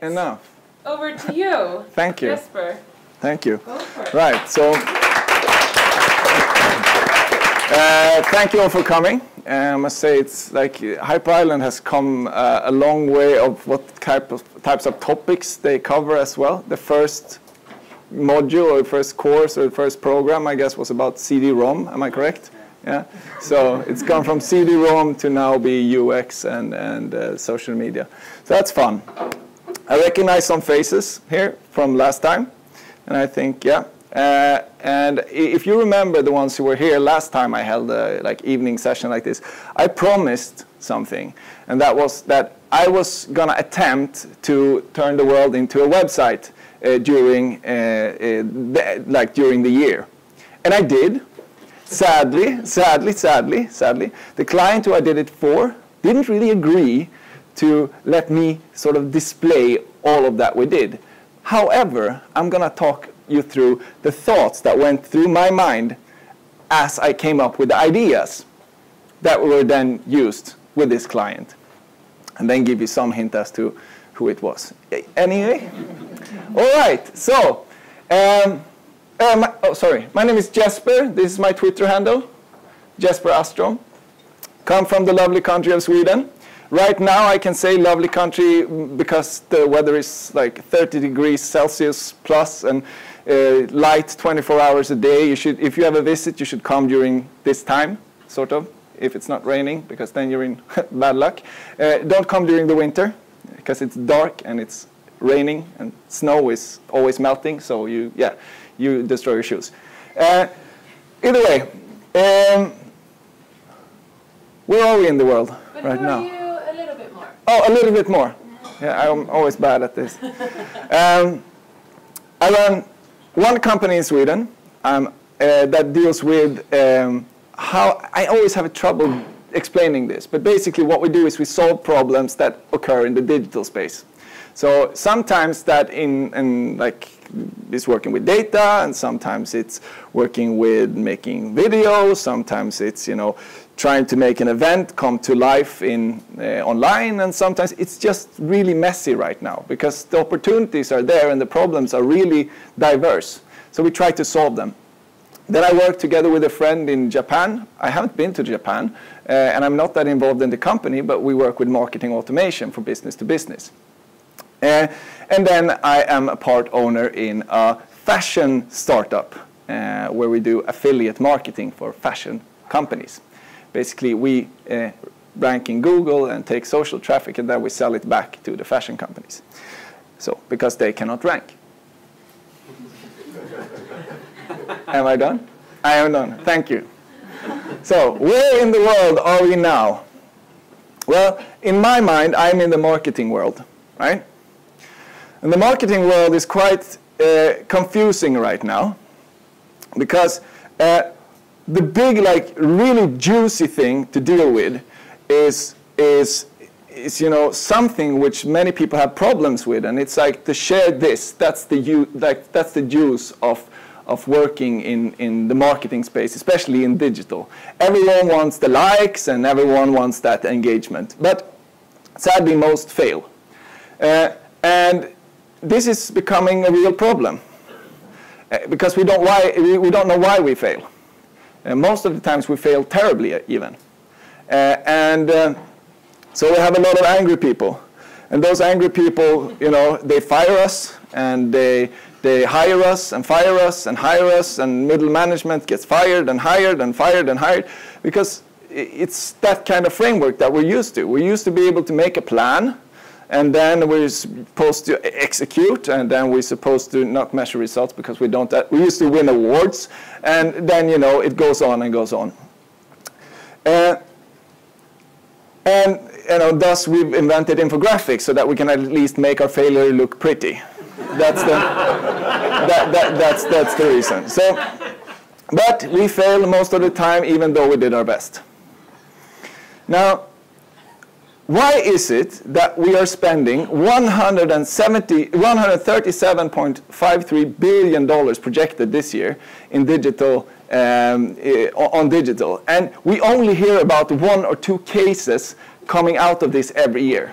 Enough. Over to you. Thank you. Jesper. Thank you. Go for it. Right, so thank you all for coming. I must say it's like Hyper Island has come a long way of what types of topics they cover as well. The first module or first course or first program, I guess, was about CD-ROM. Am I correct? Yeah. So it's gone from CD-ROM to now be UX and social media. So that's fun. I recognize some faces here from last time, and I think, yeah. And if you remember the ones who were here last time I held a like evening session like this, I promised something, and that was that I was gonna attempt to turn the world into a website during the year, and I did. Sadly, the client who I did it for didn't really agree to let me sort of display all of that we did. However, I'm gonna talk you through the thoughts that went through my mind as I came up with the ideas that were then used with this client, and then give you some hint as to who it was. Anyway, all right. So, my name is Jesper. This is my Twitter handle, Jesper Åström. Come from the lovely country of Sweden. Right now, I can say lovely country because the weather is like 30 degrees Celsius plus and light 24 hours a day. You should, if you have a visit, you should come during this time, sort of, if it's not raining, because then you're in bad luck. Don't come during the winter, because it's dark and it's raining and snow is always melting, so you destroy your shoes. Either way, where are we in the world right now? A little bit more. Oh, a little bit more. Yeah, I'm always bad at this. I run one company in Sweden that deals with how I always have trouble explaining this, but basically what we do is we solve problems that occur in the digital space. So sometimes that in like is working with data, and sometimes it's working with making videos, sometimes it's trying to make an event come to life in online, and sometimes it's just really messy right now because the opportunities are there and the problems are really diverse. So we try to solve them. Then I work together with a friend in Japan. I haven't been to Japan, and I'm not that involved in the company, but we work with marketing automation for business to business. And then I am a part owner in a fashion startup where we do affiliate marketing for fashion companies. Basically, we rank in Google and take social traffic, and then we sell it back to the fashion companies. So, because they cannot rank. Am I done? I am done. Thank you. So, where in the world are we now? Well, in my mind, I'm in the marketing world, right? And the marketing world is quite confusing right now because the big, like, really juicy thing to deal with is something which many people have problems with, and it's like to share this. That's the juice of working in the marketing space, especially in digital. Everyone wants the likes and everyone wants that engagement, but sadly most fail. And this is becoming a real problem because we don't know why we fail. Most of the times we fail terribly even. So we have a lot of angry people. And those angry people, they fire us and they hire us and fire us and hire us, and middle management gets fired and hired and fired and hired because it's that kind of framework that we're used to. We're used to be able to make a plan, and then we're supposed to execute, and then we're supposed to not measure results because we don't. We used to win awards, and then it goes on and goes on. And thus we've invented infographics so that we can at least make our failure look pretty. That's the reason. So, but we fail most of the time, even though we did our best. Now, why is it that we are spending $137.53 billion projected this year in digital, on digital, and we only hear about 1 or 2 cases coming out of this every year?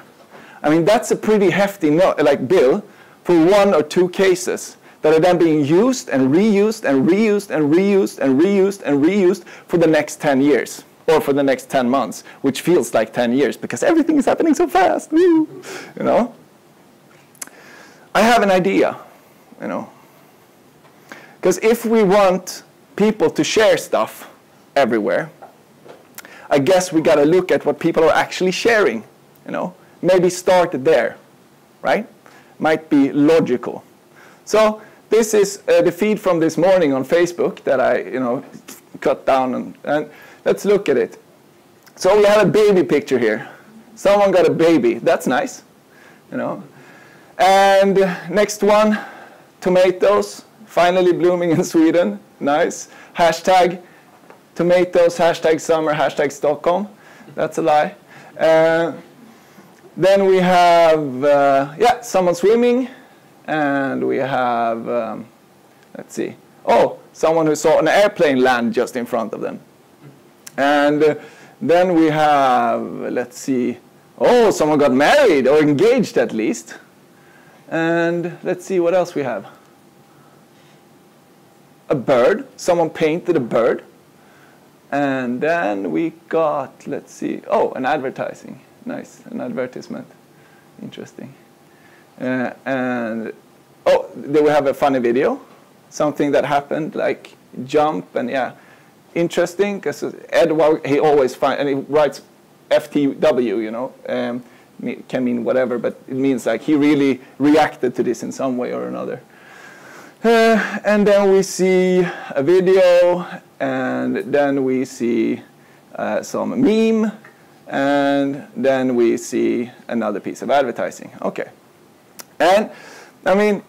I mean, that's a pretty hefty bill for 1 or 2 cases that are then being used and reused and reused and reused and reused and reused for the next 10 years. Or for the next 10 months, which feels like 10 years because everything is happening so fast. Woo! You know? I have an idea, you know. Because if we want people to share stuff everywhere, I guess we got to look at what people are actually sharing, you know. Maybe start there, right? Might be logical. So this is the feed from this morning on Facebook that I, you know, cut down and let's look at it. So we have a baby picture here. Someone got a baby. That's nice, you know. And next one, tomatoes, finally blooming in Sweden. Nice. Hashtag tomatoes, hashtag summer, hashtag Stockholm. That's a lie. Then we have, someone swimming. And we have, let's see. Oh, someone who saw an airplane land just in front of them. And then we have, let's see, oh, someone got married or engaged at least. And let's see what else we have. A bird. Someone painted a bird. And then we got, let's see, oh, an advertising. Nice, an advertisement. Interesting. And, oh, then we have a funny video. Something that happened, like jump and, yeah. Interesting, because Ed, he always finds, and he writes FTW, you know, can mean whatever, but it means like he really reacted to this in some way or another. And then we see a video, and then we see some meme, and then we see another piece of advertising. Okay. And, I mean,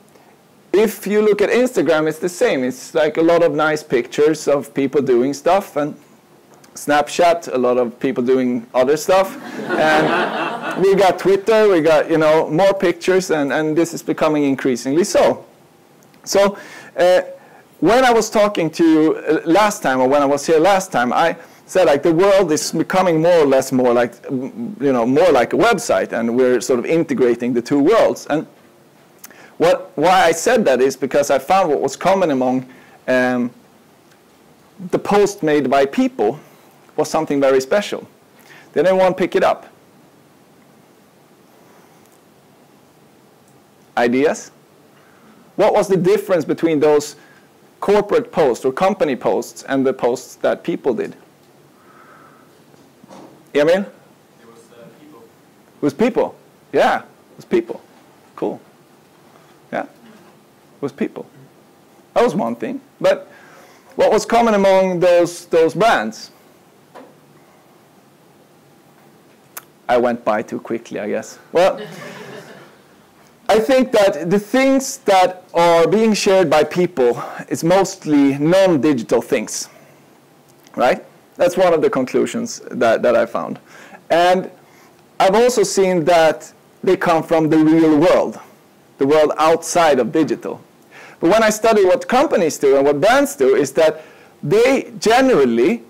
if you look at Instagram, it's the same. It's like a lot of nice pictures of people doing stuff, and Snapchat, a lot of people doing other stuff. And we got Twitter, we got, you know, more pictures, and this is becoming increasingly so. So when I was talking to you last time, or when I was here last time, I said like the world is becoming more or less more like, you know, more like a website, and we're sort of integrating the two worlds. And why I said that is because I found what was common among the post made by people was something very special. Did anyone pick it up? Ideas? What was the difference between those corporate posts or company posts and the posts that people did? Emil? It was people. It was people. Yeah, it was people. Cool. Yeah, it was people. That was one thing. But what was common among those brands? I went by too quickly, I guess. Well, I think that the things that are being shared by people is mostly non-digital things, right? That's one of the conclusions that I found. And I've also seen that they come from the real world, the world outside of digital. But when I study what companies do and what brands do, is that they generally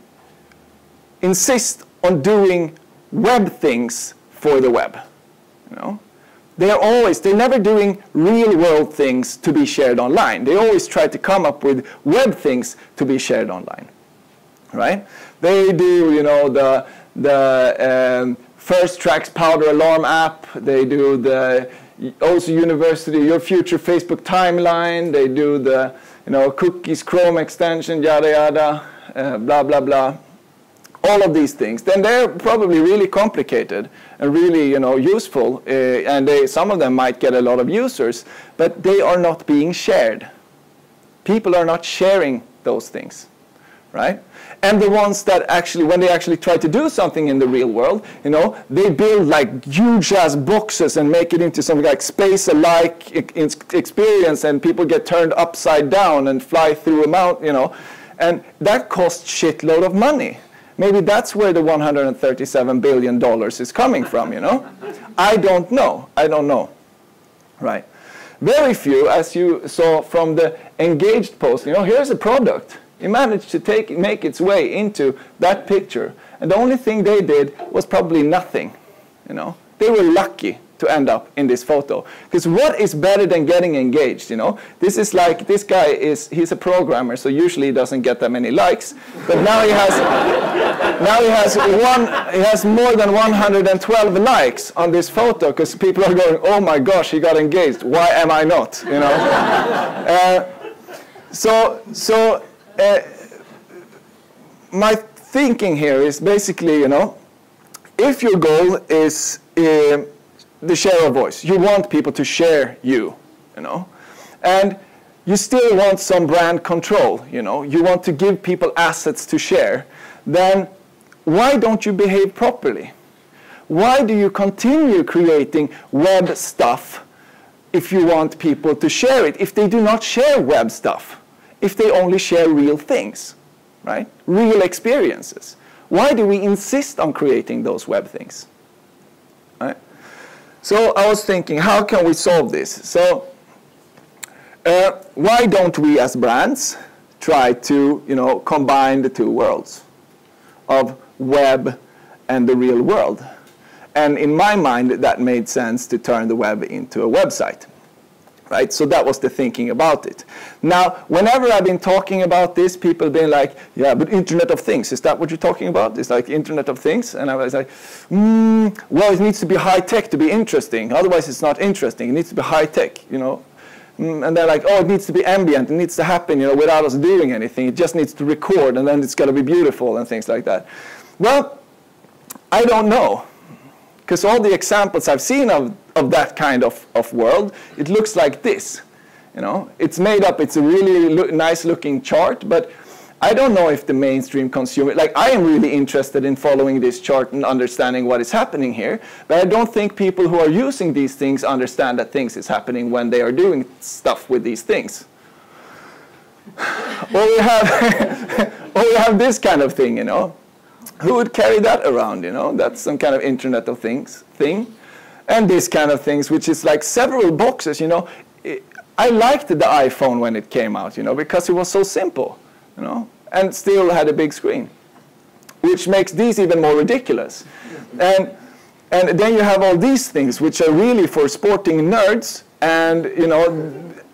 insist on doing web things for the web. You know? They're never doing real world things to be shared online. They always try to come up with web things to be shared online, right? They do, you know, the First Tracks Powder Alarm app. They do the also University, Your Future Facebook timeline. They do the, you know, cookies, Chrome extension, yada yada, blah blah blah. All of these things. Then they're probably really complicated and really, you know, useful, and some of them might get a lot of users, but they are not being shared. People are not sharing those things, right? And the ones that actually, when they actually try to do something in the real world, you know, they build like huge-ass boxes and make it into something like space-alike experience, and people get turned upside down and fly through a mountain, you know, and that costs shitload of money. Maybe that's where the $137 billion is coming from, you know? I don't know. I don't know. Right. Very few, as you saw from the engaged post, you know, here's a product. It managed to make its way into that picture. And the only thing they did was probably nothing, you know? They were lucky to to end up in this photo. Because what is better than getting engaged, you know? This is like, this guy he's a programmer, so usually he doesn't get that many likes. But now he has more than 112 likes on this photo, because people are going, oh my gosh, he got engaged. Why am I not, you know? My thinking here is basically, you know, if your goal is the share of voice, you want people to share you, you know, and you still want some brand control, you know, you want to give people assets to share, then why don't you behave properly? Why do you continue creating web stuff if you want people to share it, if they do not share web stuff, if they only share real things, right? Real experiences. Why do we insist on creating those web things? Right? So I was thinking, how can we solve this? So why don't we as brands try to, you know, combine the two worlds of web and the real world? And in my mind, that made sense to turn the web into a website. Right? So that was the thinking about it. Now, whenever I've been talking about this, people have been like, yeah, but Internet of Things, is that what you're talking about? It's like Internet of Things? And I was like, well, it needs to be high-tech to be interesting. Otherwise, it's not interesting. It needs to be high-tech, you know. And they're like, oh, it needs to be ambient. It needs to happen, you know, without us doing anything. It just needs to record, and then it's got to be beautiful and things like that. Well, I don't know. Because all the examples I've seen of that kind of world, it looks like this. You know, it's made up, it's a really nice looking chart, but I don't know if the mainstream consumer, like I am really interested in following this chart and understanding what is happening here, but I don't think people who are using these things understand that things is happening when they are doing stuff with these things. Or we have this kind of thing, you know. Who would carry that around, you know? That's some kind of Internet of Things thing. And this kind of things, which is like several boxes, you know. I liked the iPhone when it came out, you know, because it was so simple, you know, and still had a big screen, which makes these even more ridiculous. And then you have all these things, which are really for sporting nerds, and, you know,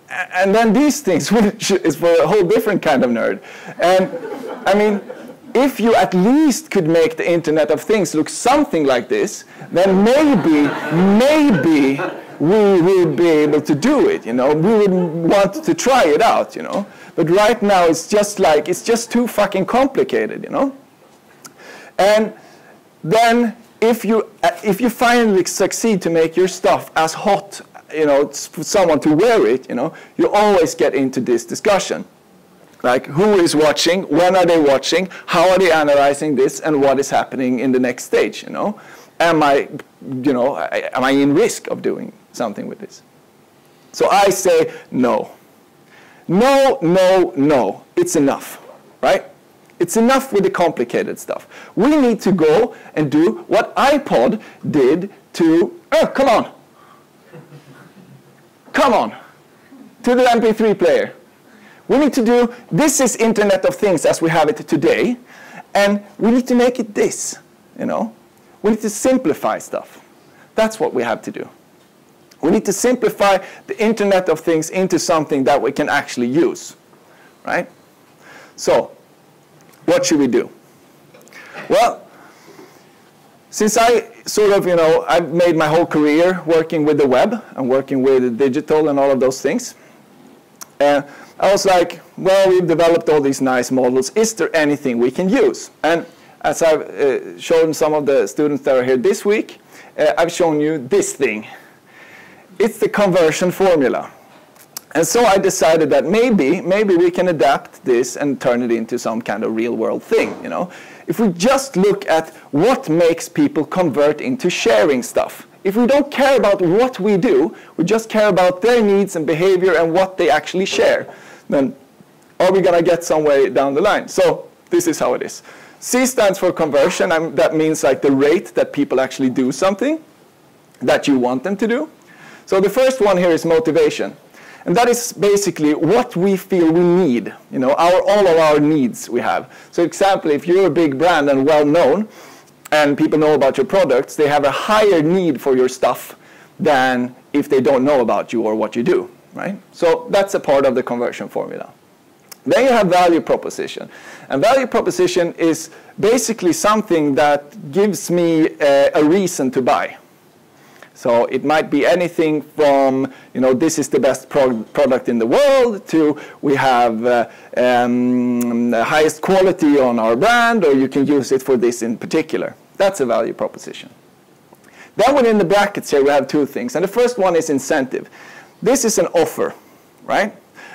and then these things, which is for a whole different kind of nerd. And, I mean, if you at least could make the Internet of Things look something like this, then maybe we would be able to do it, you know. We would want to try it out, you know. But right now it's just too fucking complicated, you know. And then if you finally succeed to make your stuff as hot, you know, for someone to wear it, you know, you always get into this discussion. Like, who is watching, when are they watching, how are they analyzing this, and what is happening in the next stage, you know? Am I in risk of doing something with this? So I say no. No, no, no. It's enough, right? It's enough with the complicated stuff. We need to go and do what iPod did to, come on, to the MP3 player. We need to do, this is Internet of Things as we have it today, and we need to make it this, you know. We need to simplify stuff. That's what we have to do. We need to simplify the Internet of Things into something that we can actually use, right? So, what should we do? Well, since I sort of, you know, I've made my whole career working with the web and working with digital and all of those things, I was like, well, we've developed all these nice models. Is there anything we can use? And as I've shown some of the students that are here this week, I've shown you this thing. It's the conversion formula. And so I decided that maybe we can adapt this and turn it into some kind of real world thing, you know. If we just look at what makes people convert into sharing stuff. If we don't care about what we do, we just care about their needs and behavior and what they actually share, then are we going to get some way down the line? So this is how it is. C stands for conversion, and that means like the rate that people actually do something that you want them to do. So the first one here is motivation. And that is basically what we feel we need, you know, all of our needs we have. So example, if you're a big brand and well known, and people know about your products, they have a higher need for your stuff than if they don't know about you or what you do, right? So that's a part of the conversion formula. Then you have value proposition. And value proposition is basically something that gives me a reason to buy. So it might be anything from, you know, this is the best product in the world, to we have the highest quality on our brand, or you can use it for this in particular. That's a value proposition. Then within the brackets here we have two things. And the first one is incentive. This is an offer, right?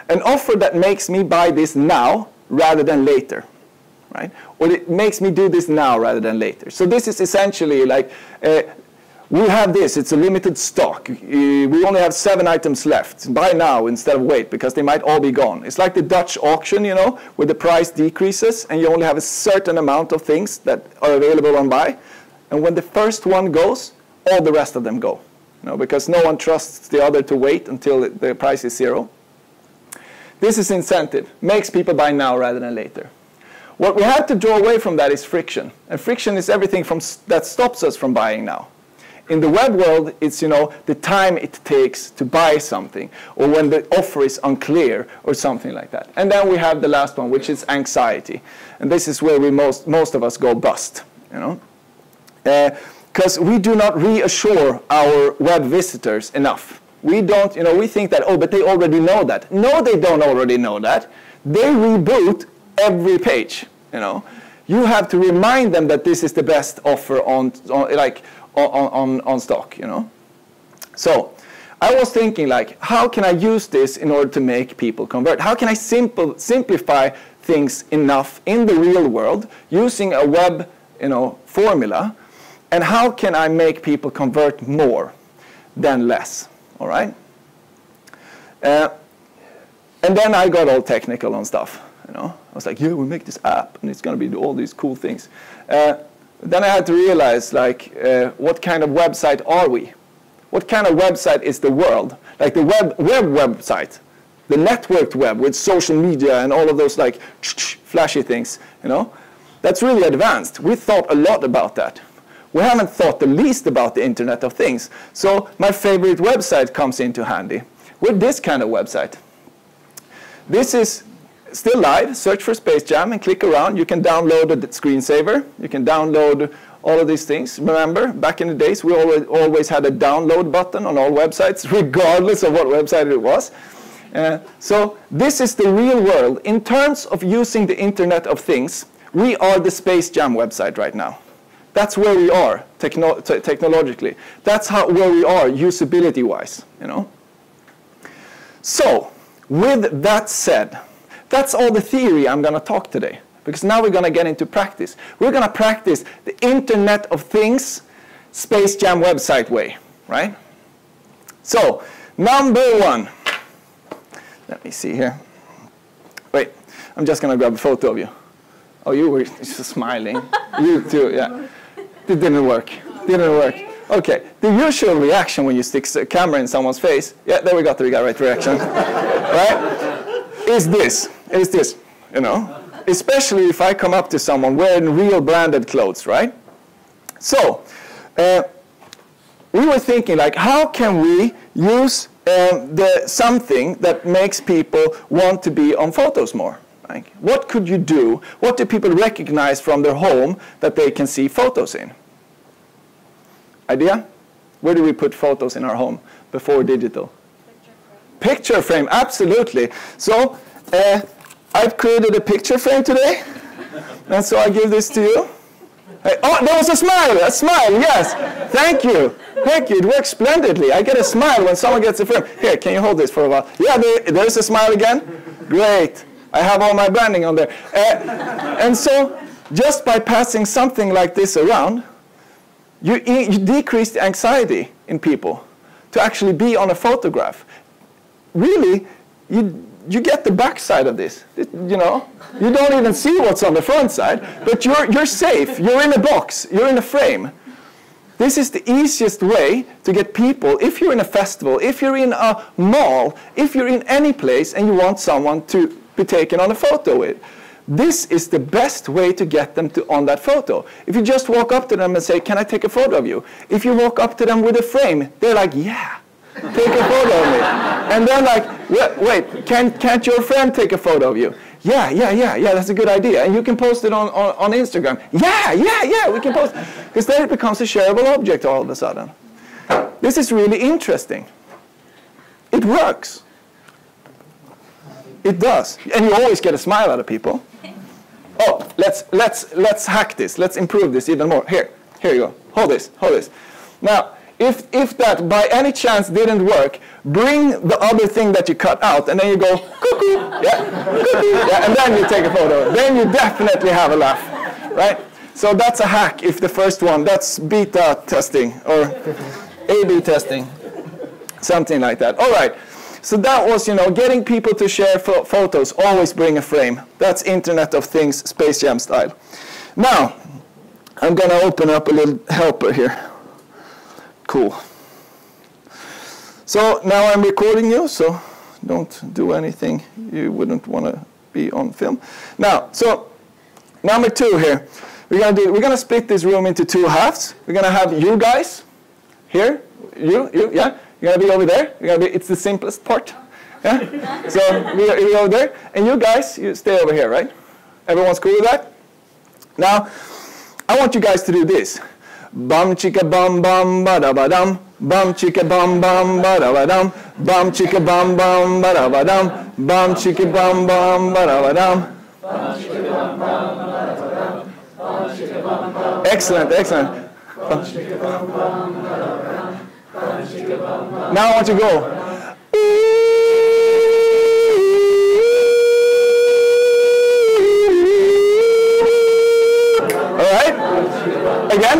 An offer that makes me buy this now rather than later, right? Or it makes me do this now rather than later. So this is essentially like, we have this, it's a limited stock. We only have 7 items left. Buy now instead of wait, because they might all be gone. It's like the Dutch auction, you know, where the price decreases and you only have a certain amount of things that are available on buy. And when the first one goes, all the rest of them go. You know, because no one trusts the other to wait until the price is 0. This is incentive. Makes people buy now rather than later. What we have to draw away from that is friction. And friction is everything that stops us from buying now. In the web world, it's, you know, the time it takes to buy something, or when the offer is unclear, or something like that. And then we have the last one, which is anxiety. And this is where we most of us go bust, you know. Because we do not reassure our web visitors enough. We don't, you know, we think that, oh, but they already know that. No, they don't already know that. They reboot every page, you know. You have to remind them that this is the best offer on stock, you know. So I was thinking, like, how can I use this in order to make people convert? How can I simplify things enough in the real world using a web, you know, formula? And how can I make people convert more than less? All right? And then I got all technical on stuff, you know. I was like, yeah, we'll make this app, and it's going to be all these cool things. Then I had to realize, like, what kind of website are we? What kind of website is the world? Like the web website, the networked web with social media and all of those, like, flashy things, you know? That's really advanced. We thought a lot about that. We haven't thought the least about the Internet of Things. So my favorite website comes into handy. With this kind of website. This is still live. Search for Space Jam and click around. You can download a screensaver. You can download all of these things. Remember, back in the days, we always had a download button on all websites, regardless of what website it was. So this is the real world. In terms of using the Internet of Things, we are the Space Jam website right now. That's where we are technologically. That's where we are usability-wise, you know. So, with that said, that's all the theory I'm going to talk today. Because now we're going to get into practice. We're going to practice the Internet of Things Space Jam website way, right? So, number 1. Let me see here. Wait, I'm just going to grab a photo of you. Oh, you were just smiling. You too, yeah. It didn't work. Didn't work. Okay, the usual reaction when you stick a camera in someone's face, yeah, there we got the right reaction, right? Is this, you know? Especially if I come up to someone wearing real branded clothes, right? So, we were thinking, like, how can we use something that makes people want to be on photos more? Like, what could you do? What do people recognize from their home that they can see photos in? Idea? Where do we put photos in our home before digital? Picture frame, absolutely. So I've created a picture frame today, and so I give this to you. Hey, oh, there was a smile, yes. Thank you, it works splendidly. I get a smile when someone gets a frame. Here, can you hold this for a while? Yeah, there's a smile again. Great. I have all my branding on there. And so, just by passing something like this around, you decrease the anxiety in people to actually be on a photograph. Really, you get the back side of this. You know, you don't even see what's on the front side, but you're safe. You're in a box. You're in a frame. This is the easiest way to get people, if you're in a festival, if you're in a mall, if you're in any place and you want someone to be taken on a photo with. this is the best way to get them on that photo. If you just walk up to them and say, can I take a photo of you? If you walk up to them with a frame, they're like, yeah, take a photo of me. And they're like, wait, can't your friend take a photo of you? Yeah, that's a good idea. And you can post it on Instagram. Yeah, we can post. Because then it becomes a shareable object all of a sudden. This is really interesting. It works. It does. And you always get a smile out of people. Oh, let's hack this. Let's improve this even more. Here you go. Hold this. Now, if that by any chance didn't work, bring the other thing that you cut out, and then you go, cuckoo, yeah, and then you take a photo. Then you definitely have a laugh, right? So that's a hack if the first one, that's beta testing, or A/B testing, something like that. All right, so that was, getting people to share photos, always bring a frame. That's Internet of Things, Space Jam style. Now, I'm going to open up a little helper here. Cool. So now I'm recording you, so don't do anything you wouldn't want to be on film. Now, so number 2 here. We're gonna split this room into 2 halves. We're gonna have you guys here, you, yeah. You're gonna be over there. It's the simplest part. Yeah. So we're over there, and you guys, you stay over here, right? Everyone's cool with that? Now, I want you guys to do this. Bum chicka bum bum ba da ba dum. Bum chicka bum bum ba da ba dum. Bum chicka bum bum ba da ba dum. Bum chicka bum bum ba da ba dum. Excellent. Now I want you to go. All right? Again.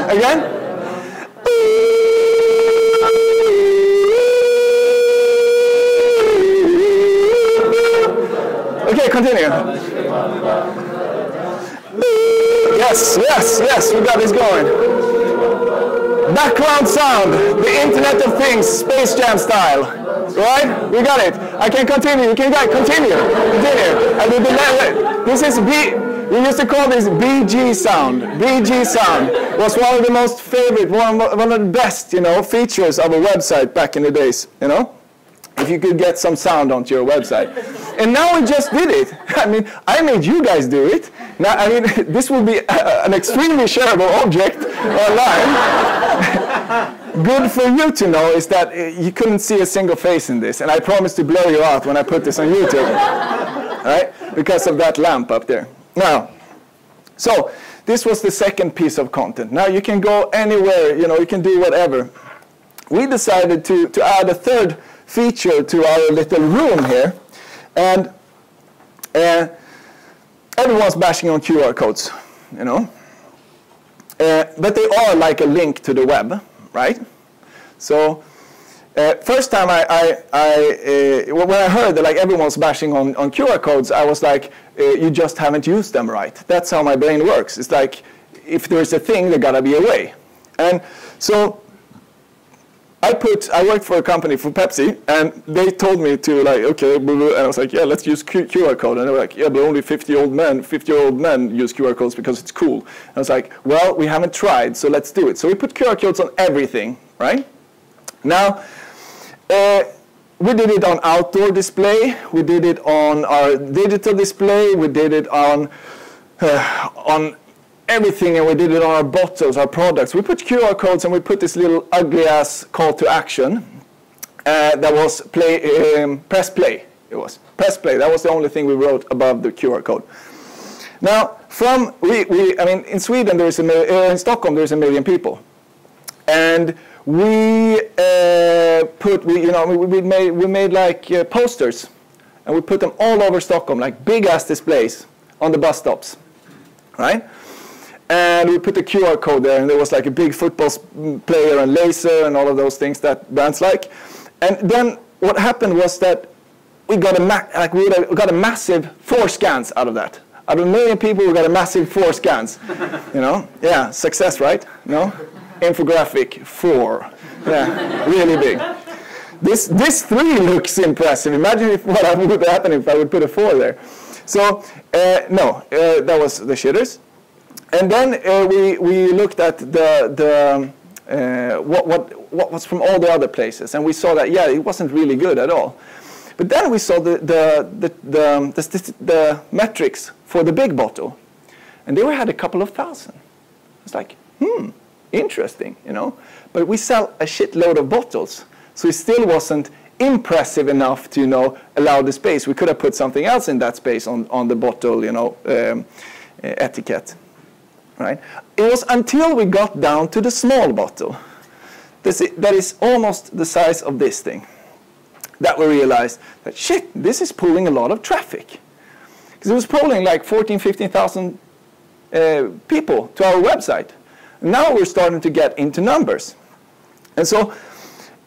Okay, continue. Yes, we got this going. Background sound, the Internet of Things, Space Jam style. Right? We got it. I can continue. You can continue. This is we used to call this BG sound. BG sound was one of the most favorite, one of the best, features of a website back in the days, If you could get some sound onto your website. And now we just did it. I made you guys do it. Now, this will be an extremely shareable object online. Good for you to know is that you couldn't see a single face in this. And I promise to blow you out when I put this on YouTube. Right? Because of that lamp up there. Now, so this was the second piece of content. Now you can go anywhere, you can do whatever. We decided to add a third feature to our little room here. And everyone's bashing on QR codes, but they are like a link to the web, right? So first time when I heard that like everyone's bashing on QR codes, I was like, you just haven't used them right. That's how my brain works. It's like, if there's a thing, there gotta be a way. And so I worked for a company, for Pepsi, and they told me to okay, and I was like, yeah, let's use QR code. And they were like, yeah, but only 50-year-old men use QR codes because it's cool. And I was like, well, we haven't tried, so let's do it. So we put QR codes on everything, right? Now, we did it on outdoor display. We did it on our digital display. We did it on everything, and we did it on our bottles, our products. We put QR codes, and we put this little ugly-ass call to action that was press play. It was press play. That was the only thing we wrote above the QR code. Now, in Sweden, in Stockholm, there's 1 million people, and we made like posters, and we put them all over Stockholm, like big-ass displays on the bus stops, right? And we put the QR code there, and there was like a big football player and laser and all of those things that brands like. And then what happened was that we got a massive 4 scans out of that. Out of 1 million people, we got a massive 4 scans. Yeah, success, right? No, infographic 4. Yeah, really big. This 3 looks impressive. Imagine what would happen if I would put a 4 there. So no, that was the shitters. And then we looked at what was from all the other places, and we saw that it wasn't really good at all. But then we saw the metrics for the big bottle, and they had a couple of thousand. It's like, interesting, you know. But we sell a shitload of bottles, so it still wasn't impressive enough to, you know, allow the space. We could have put something else in that space on the bottle, you know, etiquette, right? It was until we got down to the small bottle, that is almost the size of this thing, that we realized that, shit, this is pulling a lot of traffic. Because it was pulling like 14,000, 15,000 people to our website. And now we're starting to get into numbers. And so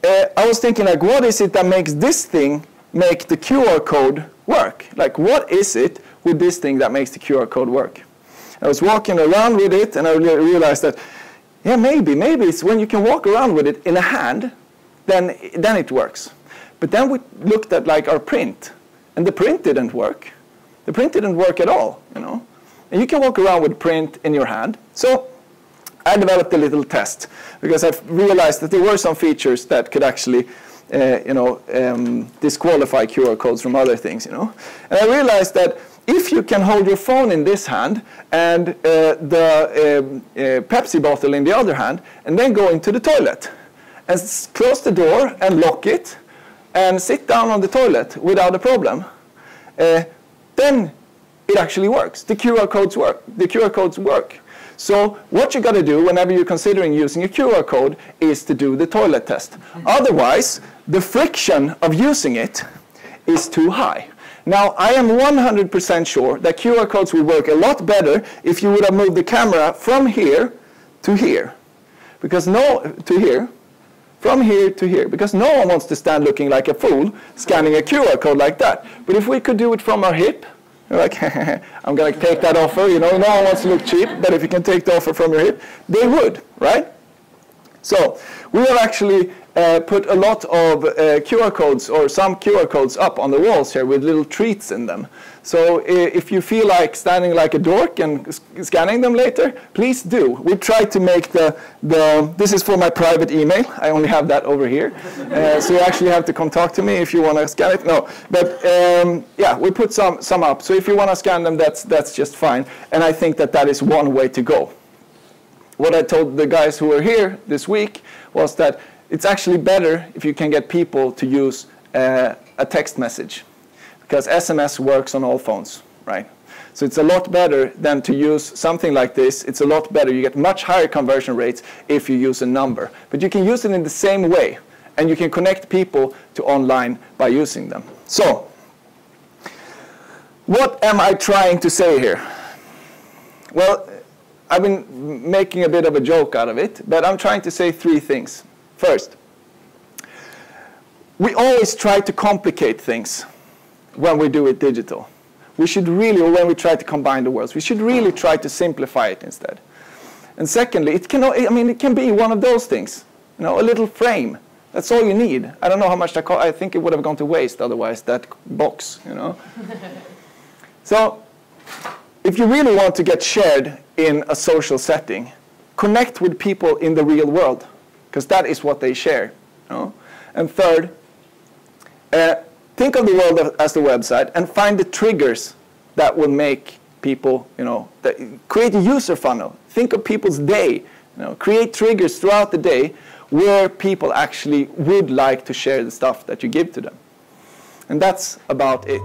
I was thinking, like, what is it that makes this thing make the QR code work? Like, what is it with this thing that makes the QR code work? I was walking around with it, and I realized that, yeah, maybe it's when you can walk around with it in a hand, then it works. But then we looked at, like, our print, and the print didn't work. The print didn't work at all, you know. And you can walk around with print in your hand. So I developed a little test, because I realized that there were some features that could actually, disqualify QR codes from other things, you know. And I realized that if you can hold your phone in this hand and the Pepsi bottle in the other hand, and then go into the toilet and close the door and lock it and sit down on the toilet without a problem, then it actually works. The QR codes work. The QR codes work. So what you got to do whenever you're considering using a QR code is to do the toilet test. Otherwise, the friction of using it is too high. Now, I am 100% sure that QR codes would work a lot better if you would have moved the camera from here to here. From here to here. Because no one wants to stand looking like a fool scanning a QR code like that. But if we could do it from our hip, you're like, I'm going to take that offer. You know, no one wants to look cheap, but if you can take the offer from your hip, they would, right? So we have actually put a lot of QR codes, or some QR codes, up on the walls here with little treats in them. So if you feel like standing like a dork and scanning them later, please do. We try to make this is for my private email. I only have that over here. So you actually have to come talk to me if you want to scan it. No, but yeah, we put some up. So if you want to scan them, that's just fine. And I think that is one way to go. What I told the guys who were here this week was that it's actually better if you can get people to use a text message, because SMS works on all phones, right? So it's a lot better than to use something like this. It's a lot better. You get much higher conversion rates if you use a number. But you can use it in the same way, and you can connect people to online by using them. So what am I trying to say here? Well, I've been making a bit of a joke out of it, but I'm trying to say three things. First, we always try to complicate things when we do it digital. We should really, or when we try to combine the worlds, we should really try to simplify it instead. And secondly, it can be one of those things, you know, a little frame. That's all you need. I don't know how much that cost. I think it would have gone to waste otherwise, that box, you know. So, if you really want to get shared in a social setting, connect with people in the real world, because that is what they share. You know? And third, think of the world as the website and find the triggers that will make people, you know, create a user funnel. Think of people's day. You know, create triggers throughout the day where people actually would like to share the stuff that you give to them. And that's about it.